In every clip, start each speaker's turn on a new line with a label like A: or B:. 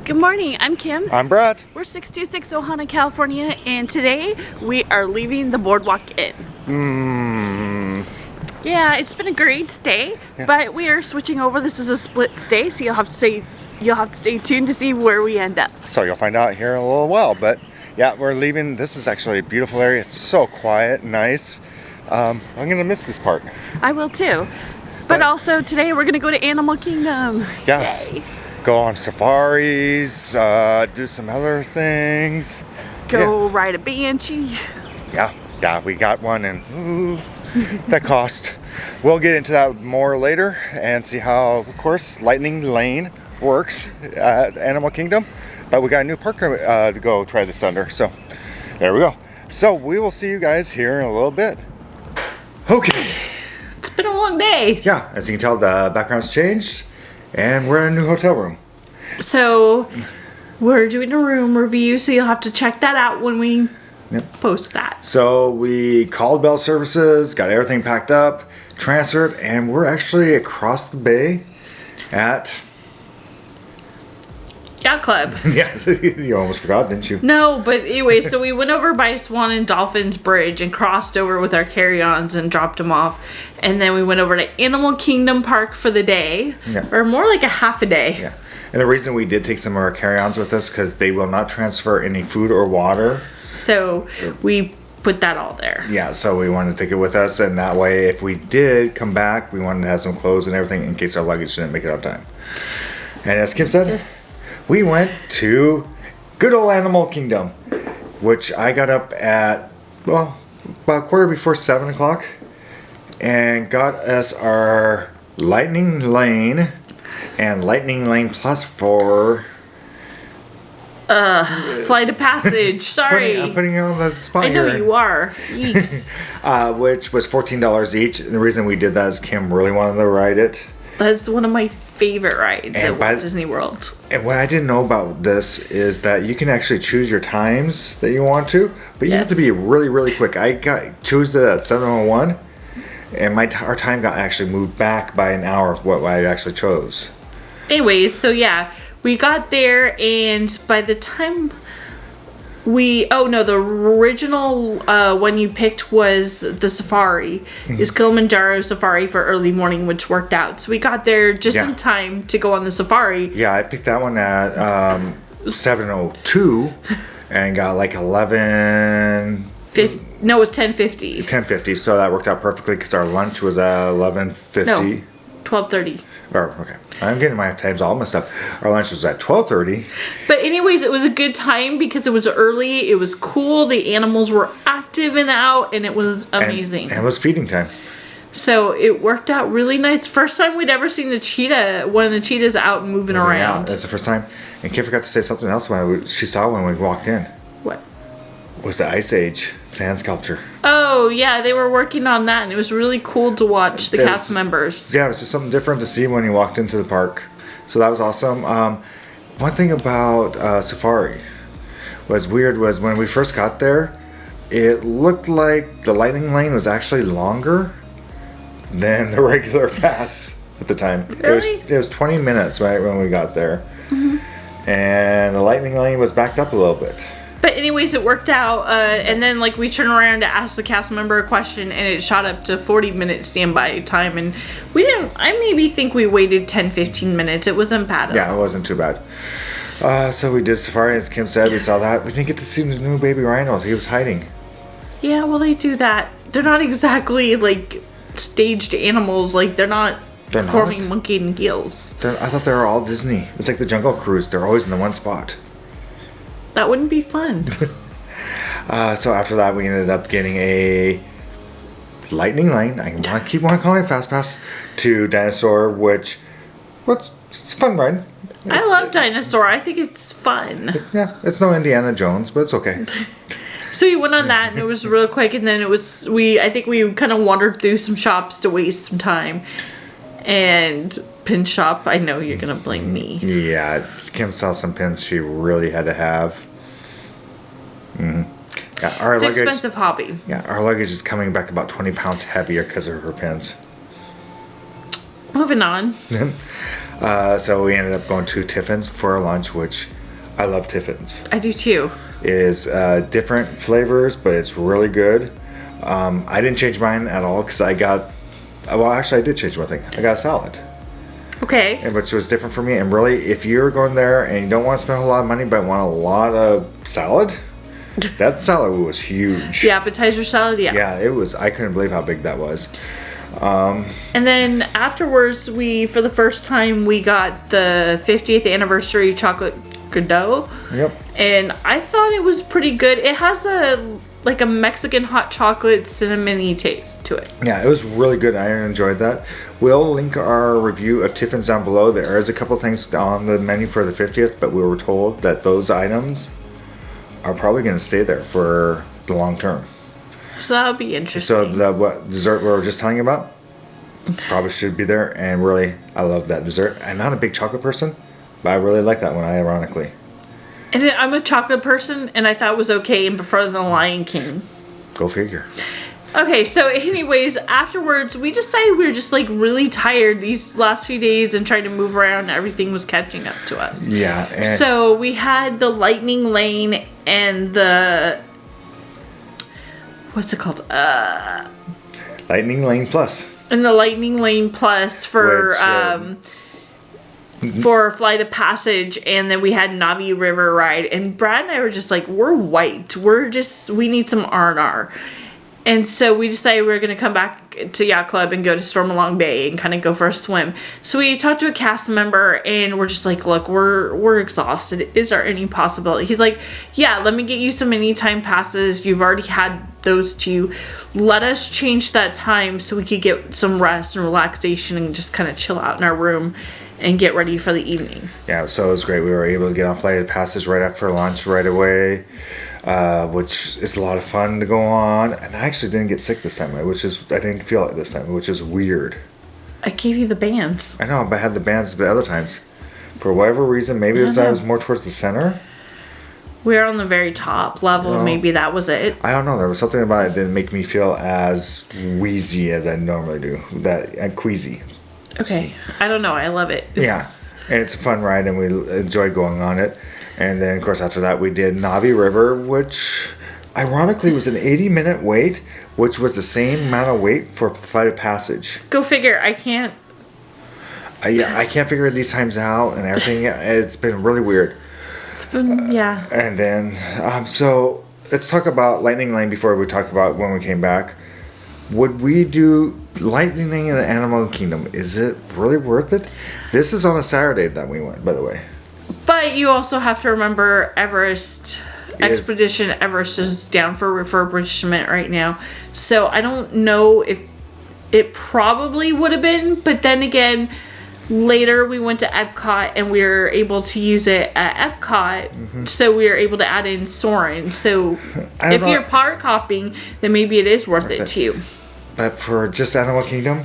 A: Good morning, I'm Kim.
B: I'm Brad.
A: We're 626 Ohana, California, and today we are leaving the BoardWalk Inn. Yeah, it's been a great stay, but we are switching over. This is a split stay, so you'll have to stay tuned to see where we end up.
B: So you'll find out here in a little while, but yeah, we're leaving. This is actually a beautiful area. It's so quiet, nice. I'm gonna miss this part.
A: I will too. But also today we're gonna go to Animal Kingdom.
B: Yes.
A: Yay.
B: Go on safaris, do some other things.
A: Go ride a banshee.
B: Yeah, we got one, and ooh, that cost. We'll get into that more later and see how, of course, Lightning Lane works at Animal Kingdom. But we got a new park to go try this under, so there we go. So we will see you guys here in a little bit. Okay.
A: It's been a long day.
B: Yeah, as you can tell, the background's changed, and we're in a new hotel room.
A: So we're doing a room review, so you'll have to check that out when we post that.
B: So we called Bell Services, got everything packed up, transferred, and we're actually across the bay at
A: Yacht Club.
B: Yes, you almost forgot, didn't you?
A: No, but anyway, so we went over by Swan and Dolphins Bridge and crossed over with our carry-ons and dropped them off. And then we went over to Animal Kingdom Park for the day.
B: Yeah.
A: Or more like a half a day.
B: Yeah. And the reason we did take some of our carry-ons with us because they will not transfer any food or water.
A: So we put that all there.
B: Yeah, so we wanted to take it with us, and that way if we did come back, we wanted to have some clothes and everything in case our luggage didn't make it on time. And as Kim said, we went to good old Animal Kingdom, which I got up at, well, about 7:15 and got us our Lightning Lane and Lightning Lane Plus for
A: Flight of Passage. Sorry.
B: I'm putting you on the spot
A: I know
B: here.
A: you are. Yeeks.
B: Which was $14 each. And the reason we did that is Kim really wanted to ride it.
A: That's one of my favorite rides at Walt Disney World.
B: And what I didn't know about this is that you can actually choose your times that you want to, but you have to be really, really quick. I chose it at 7:01, and our time got actually moved back by an hour of what I actually chose.
A: Anyways, so yeah, we got there, and by the time the original one you picked was the safari. Is Kilimanjaro Safari for early morning, which worked out. So we got there just in time to go on the safari.
B: Yeah, I picked that one at 7:02 and got like 11.
A: No, it was 10:50.
B: 10:50, so that worked out perfectly because our lunch was at 11:50.
A: No, 12:30.
B: Oh, okay. I'm getting my times all messed up. Our lunch was at 12:30.
A: But anyways, it was a good time because it was early. It was cool. The animals were active and out, and it was amazing.
B: And it was feeding time.
A: So it worked out really nice. First time we'd ever seen one of the cheetahs out and moving around.
B: That's the first time. And Kim forgot to say something else she saw when we walked in.
A: What?
B: Was the Ice Age sand sculpture.
A: Oh, yeah, they were working on that, and it was really cool to watch the cast members.
B: Yeah, it was just something different to see when you walked into the park. So that was awesome. One thing about Safari was weird was when we first got there, it looked like the Lightning Lane was actually longer than the regular pass at the time.
A: Really?
B: It was 20 minutes, right, when we got there. And the Lightning Lane was backed up a little bit.
A: But anyways, it worked out, and then we turned around to ask the cast member a question, and it shot up to 40-minute standby time, and I maybe think we waited 10-15 minutes. It wasn't bad.
B: Yeah, it wasn't too bad. So we did safari, as Kim said, we saw that. We didn't get to see the new baby rhinos. He was hiding.
A: Yeah, well, they do that. They're not exactly, staged animals. They're not performing monkey and gills.
B: I thought they were all Disney. It's like the Jungle Cruise. They're always in the one spot.
A: That wouldn't be fun.
B: So after that, we ended up getting a Lightning Lane. I keep on calling it Fast Pass to Dinosaur, which it's a fun ride.
A: I love Dinosaur. I think it's fun.
B: Yeah, it's no Indiana Jones, but it's okay.
A: So we went on that, and it was real quick, and then I think we kind of wandered through some shops to waste some time. And pin shop, I know you're gonna blame me.
B: Yeah, Kim saw some pins she really had to have. Yeah, our
A: it's
B: luggage,
A: an expensive hobby.
B: Yeah, our luggage is coming back about 20 pounds heavier because of her pins.
A: Moving on.
B: So we ended up going to Tiffin's for our lunch, which I love Tiffin's.
A: I do too.
B: It is different flavors, but it's really good. I didn't change mine at all because I got... Well, actually, I did change one thing. I got a salad.
A: Okay.
B: Which was different for me. And really, if you're going there and you don't want to spend a whole lot of money but want a lot of salad, that salad was huge.
A: The appetizer salad, yeah.
B: Yeah, it was. I couldn't believe how big that was.
A: And then afterwards, for the first time, we got the 50th anniversary chocolate Godot.
B: Yep.
A: And I thought it was pretty good. It has a Mexican hot chocolate cinnamon-y taste to it.
B: Yeah, it was really good. I enjoyed that. We'll link our review of Tiffin's down below. There is a couple things on the menu for the 50th, but we were told that those items are probably going to stay there for the long term.
A: So that would be interesting.
B: So the what dessert we were just telling you about probably should be there. And really, I love that dessert. I'm not a big chocolate person, but I really like that one, ironically.
A: And I'm a chocolate person, and I thought it was okay and prefer the Lion King.
B: Go figure.
A: Okay, so anyways, afterwards, we decided we were just really tired these last few days and trying to move around, and everything was catching up to us.
B: Yeah. And
A: so we had the Lightning Lane and the... What's it called?
B: Lightning Lane Plus.
A: And the Lightning Lane Plus for... for Flight of Passage, and then we had Navi River Ride, and Brad and I were just we're wiped. We need some R&R. And so we decided we were going to come back to Yacht Club and go to Stormalong Bay and kind of go for a swim. So we talked to a cast member, and we're just look, we're exhausted. Is there any possibility? He's like, yeah, let me get you some anytime passes. You've already had those two. Let us change that time so we could get some rest and relaxation and just kind of chill out in our room and get ready for the evening.
B: Yeah, so it was great. We were able to get on Flight of Passage right after lunch right away, which is a lot of fun to go on. And I actually didn't get sick this time, I didn't feel it this time, which is weird.
A: I gave you the bands.
B: I know, but I had the bands the other times. For whatever reason, maybe it was I was more towards the center.
A: We were on the very top level.
B: No.
A: Maybe that was it.
B: I don't know. There was something about it that didn't make me feel as wheezy as I normally do. Queasy.
A: Okay. I don't know. I love it.
B: Yeah. And it's a fun ride, and we enjoy going on it. And then, of course, after that, we did Navi River, which ironically was an 80-minute wait, which was the same amount of wait for Flight of Passage.
A: Go figure. I can't.
B: I can't figure these times out and everything. It's been really weird.
A: It's been, yeah.
B: And then, so let's talk about Lightning Lane before we talk about when we came back. Would we do Lightning Lane in the Animal Kingdom? Is it really worth it? This is on a Saturday that we went, by the way.
A: But you also have to remember Expedition Everest is down for refurbishment right now. So I don't know if it probably would have been. But then again, later we went to Epcot and we were able to use it at Epcot. Mm-hmm. So we were able to add in Soarin'. So if you're park hopping, then maybe it is worth it too.
B: But for just Animal Kingdom,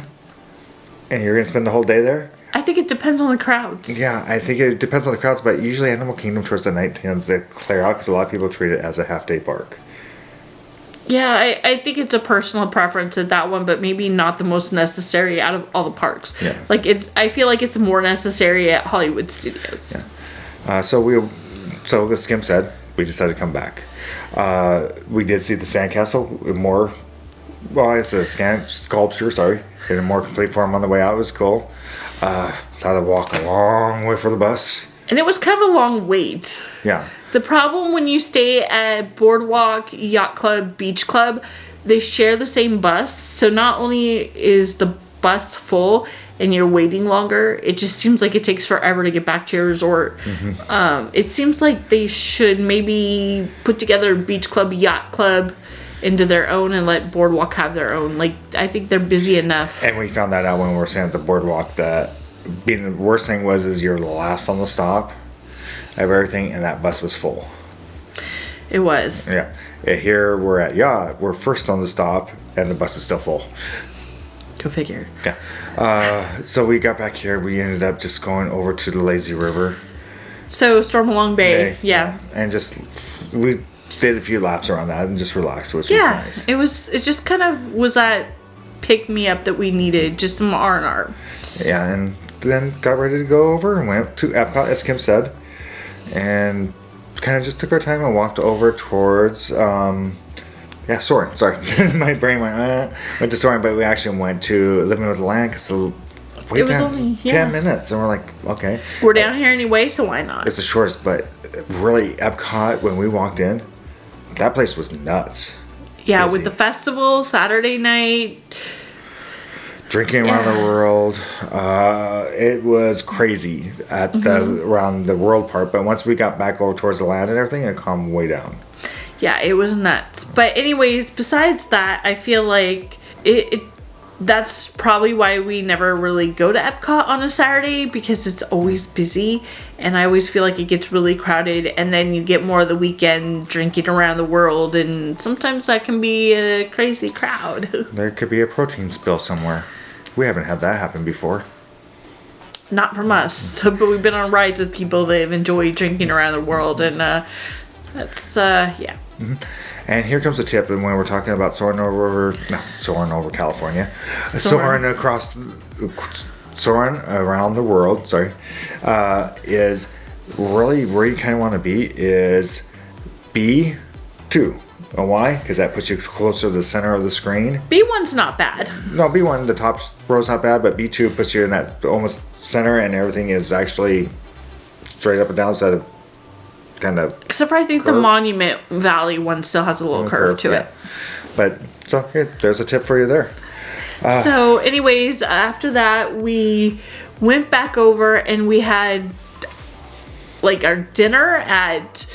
B: and you're going to spend the whole day there?
A: I think it depends on the crowds.
B: Yeah, I think it depends on the crowds, but usually Animal Kingdom towards the night tends to clear out because a lot of people treat it as a half-day park.
A: Yeah, I think it's a personal preference at that one, but maybe not the most necessary out of all the parks.
B: Yeah.
A: I feel like it's more necessary at Hollywood Studios.
B: Yeah. So as Kim said, we decided to come back. We did see the sandcastle more. Well, it's a sculpture, sorry, in a more complete form on the way out. It was cool. Had to walk a long way for the bus.
A: And it was kind of a long wait.
B: Yeah.
A: The problem when you stay at BoardWalk, Yacht Club, Beach Club, they share the same bus. So not only is the bus full and you're waiting longer, it just seems like it takes forever to get back to your resort. Mm-hmm. It seems like they should maybe put together Beach Club, Yacht Club into their own and let BoardWalk have their own. I think they're busy enough.
B: And we found that out when we were staying at the BoardWalk, that being the worst thing is you're last on the stop of everything, and that bus was full.
A: It was.
B: Yeah. Here we're at Yacht, we're first on the stop, and the bus is still full.
A: Go figure.
B: Yeah. So we got back here, we ended up just going over to the Lazy River.
A: So Stormalong Bay. Yeah.
B: And we did a few laps around that and just relaxed, which was nice.
A: It just kind of was that pick me up that we needed, just some R&R.
B: Yeah, and then got ready to go over and went to Epcot, as Kim said, and kind of just took our time and walked over towards Soarin'. Sorry, my brain went to Soarin', but we actually went to Living with the Land because
A: it was only
B: 10 minutes, and we're like, okay,
A: we're down here anyway, so why not?
B: It's the shortest. But really, Epcot, when we walked in, that place was nuts.
A: Yeah,
B: Crazy.
A: with the festival Saturday night,
B: drinking around the world, it was crazy at around the world part. But once we got back over towards the land and everything, it calmed way down.
A: Yeah, it was nuts. But anyways, besides that, I feel like that's probably why we never really go to Epcot on a Saturday, because it's always busy, and I always feel like it gets really crowded, and then you get more of the weekend drinking around the world, and sometimes that can be a crazy crowd.
B: There could be a protein spill somewhere. We haven't had that happen before.
A: Not from us, but we've been on rides with people that have enjoyed drinking around the world, and that's yeah.
B: Mm-hmm. And here comes the tip, and when we're talking about soaring over California, soaring around the world, is really where you kind of want to be is B2. And why? Because that puts you closer to the center of the screen.
A: B1's not bad.
B: No, B1, the top row's not bad, but B2 puts you in that almost center, and everything is actually straight up and down instead of kind of
A: except for I think the Monument Valley one still has a little curve to it.
B: But so there's a tip for you there.
A: So anyways, after that we went back over and we had like our dinner at,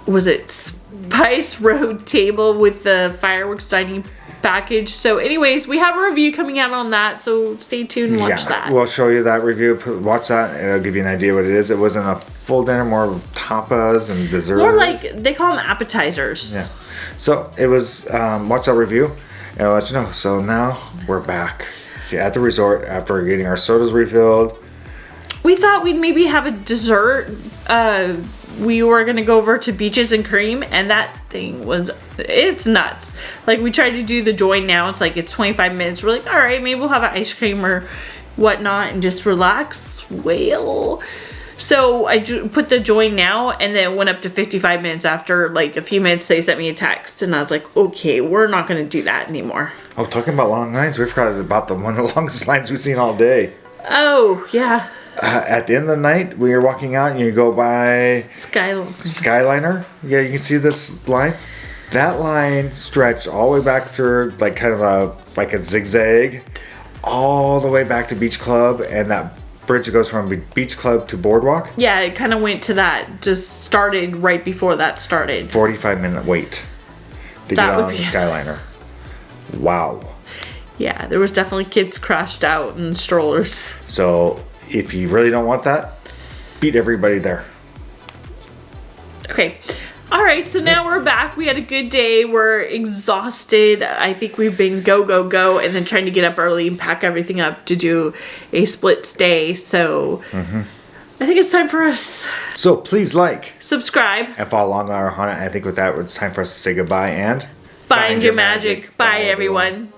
A: was it Spice Road Table with the fireworks dining package. So anyways, we have a review coming out on that, so stay tuned and watch that.
B: We'll show you that review. Watch that, and it'll give you an idea what it is. It wasn't a full dinner, more of tapas and dessert.
A: More like, they call them appetizers.
B: Yeah. So it was, watch that review, and I'll let you know. So now we're back at the resort after getting our sodas refilled.
A: We thought we'd maybe have a dessert. We were gonna go over to Beaches and Cream, and that thing it's nuts. Like, we tried to do the join now. It's like, it's 25 minutes. We're like, all right, maybe we'll have an ice cream or whatnot and just relax. Well, so I put the join now, and then it went up to 55 minutes. After like a few minutes, they sent me a text, and I was like, okay, we're not gonna do that anymore. Oh,
B: talking about long lines, we forgot about one of the longest lines we've seen all day.
A: Oh, yeah.
B: At the end of the night, when you're walking out and you go by Skyliner, yeah, you can see this line. That line stretched all the way back through, like kind of a zigzag, all the way back to Beach Club, and that bridge that goes from Beach Club to BoardWalk.
A: Yeah, it kind of went to that. Just started right before that started.
B: 45-minute wait to get on the Skyliner. Wow.
A: Yeah, there was definitely kids crashed out and strollers.
B: So if you really don't want that, beat everybody there.
A: Okay. All right, so now we're back. We had a good day. We're exhausted. I think we've been go, go, go, and then trying to get up early and pack everything up to do a split stay. So I think it's time for us.
B: So please
A: subscribe,
B: and follow along on our Haunted. I think with that, it's time for us to say goodbye and
A: find your magic. Bye, everyone.